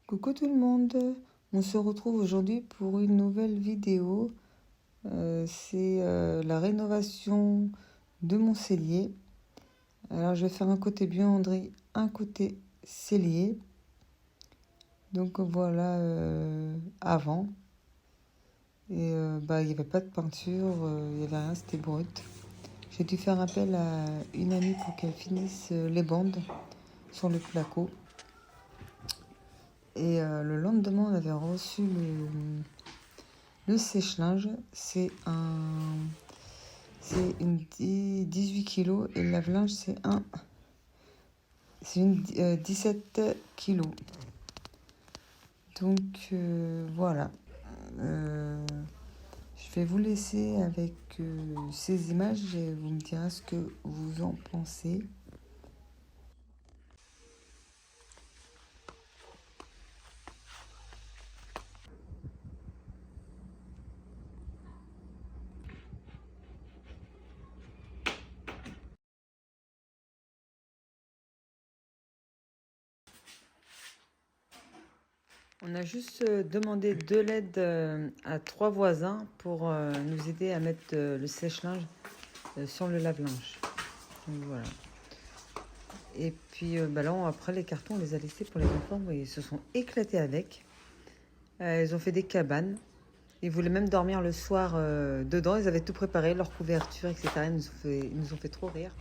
Coucou tout le monde, on se retrouve aujourd'hui pour une nouvelle vidéo. C'est la rénovation de mon cellier. Alors je vais faire un côté buanderie, un côté cellier. Donc voilà avant. Et il n'y avait pas de peinture, il n'y avait rien, c'était brut. J'ai dû faire appel à une amie pour qu'elle finisse les bandes sur le placo. Et le lendemain, on avait reçu le sèche-linge. C'est une 18 kg et le lave-linge, c'est une 17 kg. Donc voilà. Je vais vous laisser avec ces images et vous me direz ce que vous en pensez. On a juste demandé de l'aide à 3 voisins pour nous aider à mettre le sèche-linge sur le lave-linge. Donc voilà. Et puis là, après les cartons, on les a laissés pour les enfants. Ils se sont éclatés avec. Ils ont fait des cabanes. Ils voulaient même dormir le soir dedans. Ils avaient tout préparé, leur couverture, etc. Ils nous ont fait trop rire.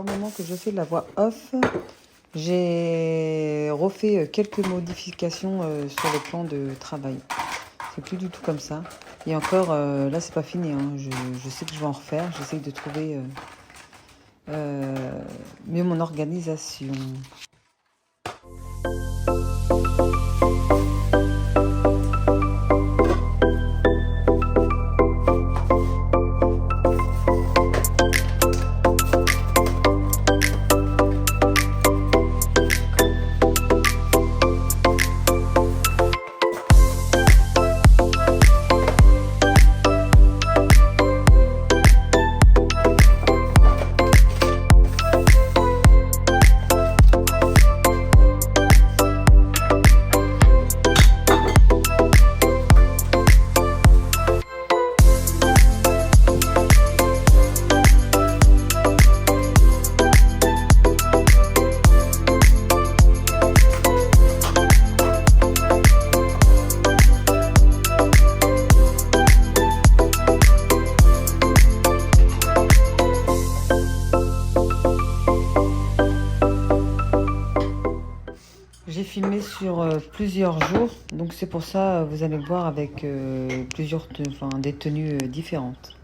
pas au moment que je fais la voix off. J'ai refait quelques modifications sur le plan de travail. C'est plus du tout comme ça. Et encore, là, c'est pas fini. Hein. Je sais que je vais en refaire. J'essaye de trouver mieux mon organisation. J'ai filmé sur plusieurs jours, donc c'est pour ça vous allez voir avec des tenues différentes.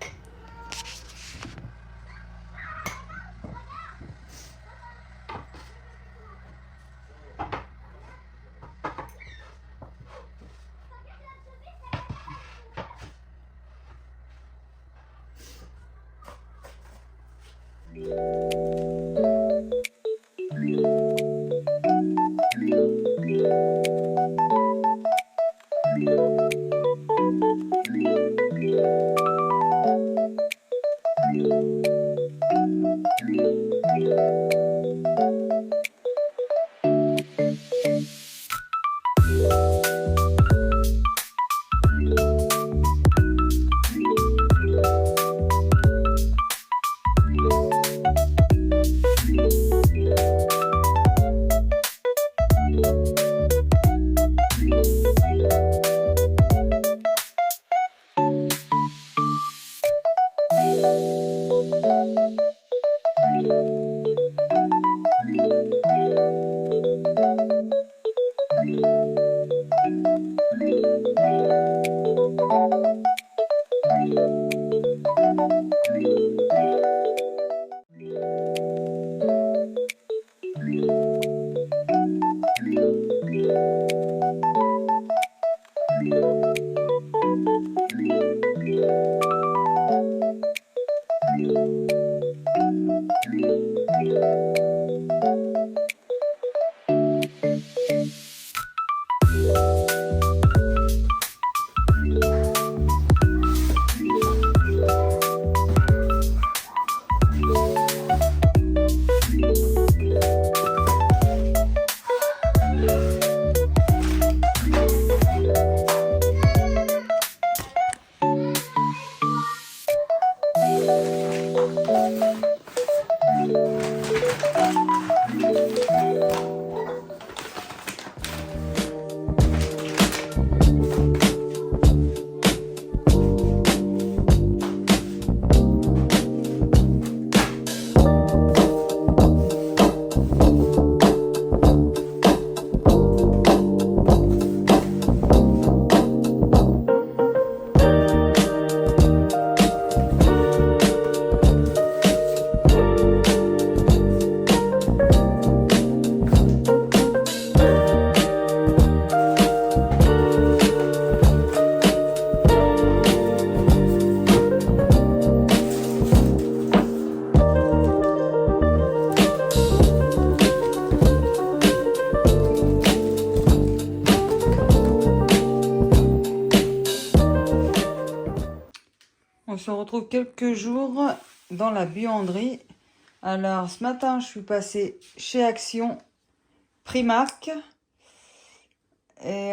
On se retrouve quelques jours dans la buanderie. Alors, ce matin, je suis passée chez Action Primark et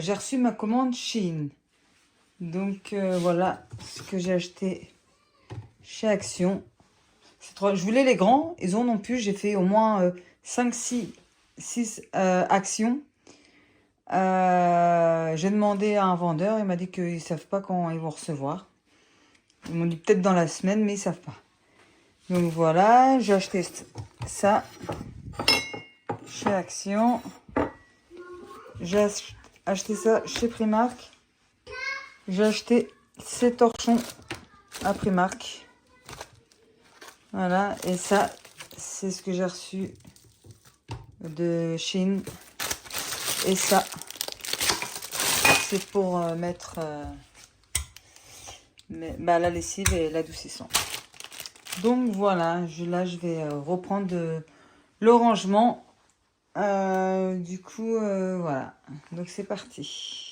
j'ai reçu ma commande Shein. Donc, voilà ce que j'ai acheté chez Action. Je voulais les grands, ils en ont plus. J'ai fait au moins 5, 6 actions. J'ai demandé à un vendeur, il m'a dit qu'ils ne savent pas quand ils vont recevoir. Ils m'ont dit peut-être dans la semaine, mais ils ne savent pas. Donc voilà, j'ai acheté ça chez Action. J'ai acheté ça chez Primark. J'ai acheté ces torchons à Primark. Voilà, et ça, c'est ce que j'ai reçu de Chine. Et ça, c'est pour mettre la lessive et l'adoucissant. Donc voilà, là je vais reprendre le rangement. Du coup, voilà. Donc c'est parti.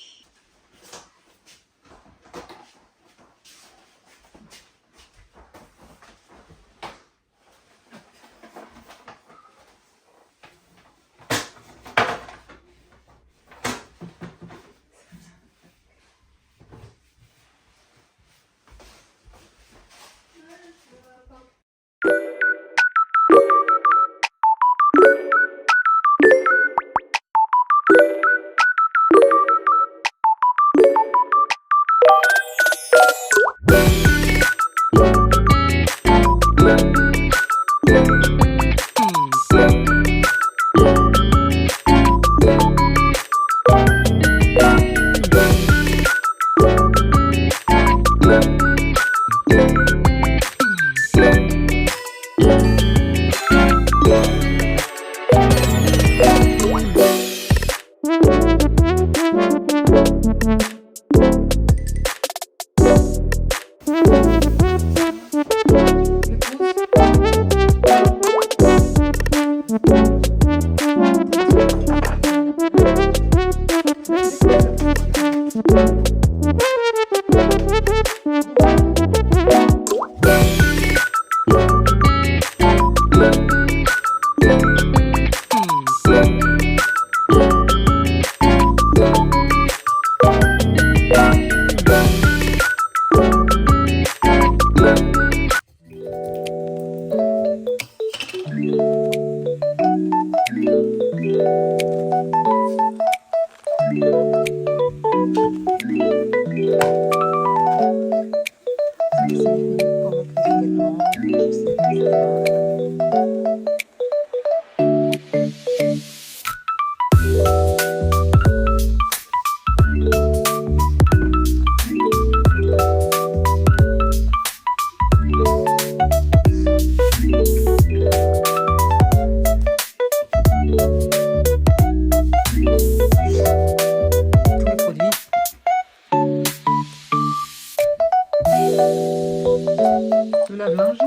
Le lave-linge,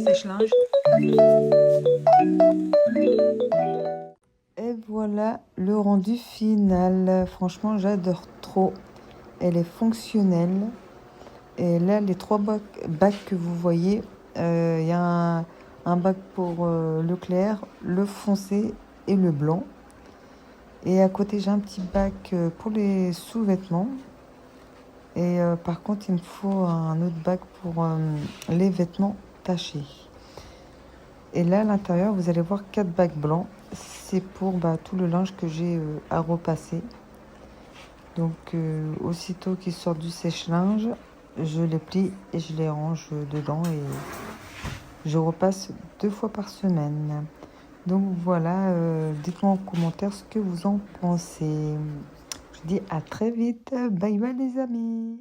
sèche-linge. Et voilà le rendu final. Franchement, j'adore trop. Elle est fonctionnelle. Et là, les 3 bacs que vous voyez, il y a un bac pour le clair, le foncé et le blanc. Et à côté, j'ai un petit bac pour les sous-vêtements. Et par contre, il me faut un autre bac pour les vêtements tachés. Et là, à l'intérieur, vous allez voir 4 bacs blancs. C'est pour tout le linge que j'ai à repasser. Donc, aussitôt qu'ils sortent du sèche-linge, je les plie et je les range dedans. Et je repasse 2 fois par semaine. Donc voilà, dites-moi en commentaire ce que vous en pensez. Je dis à très vite. Bye bye les amis.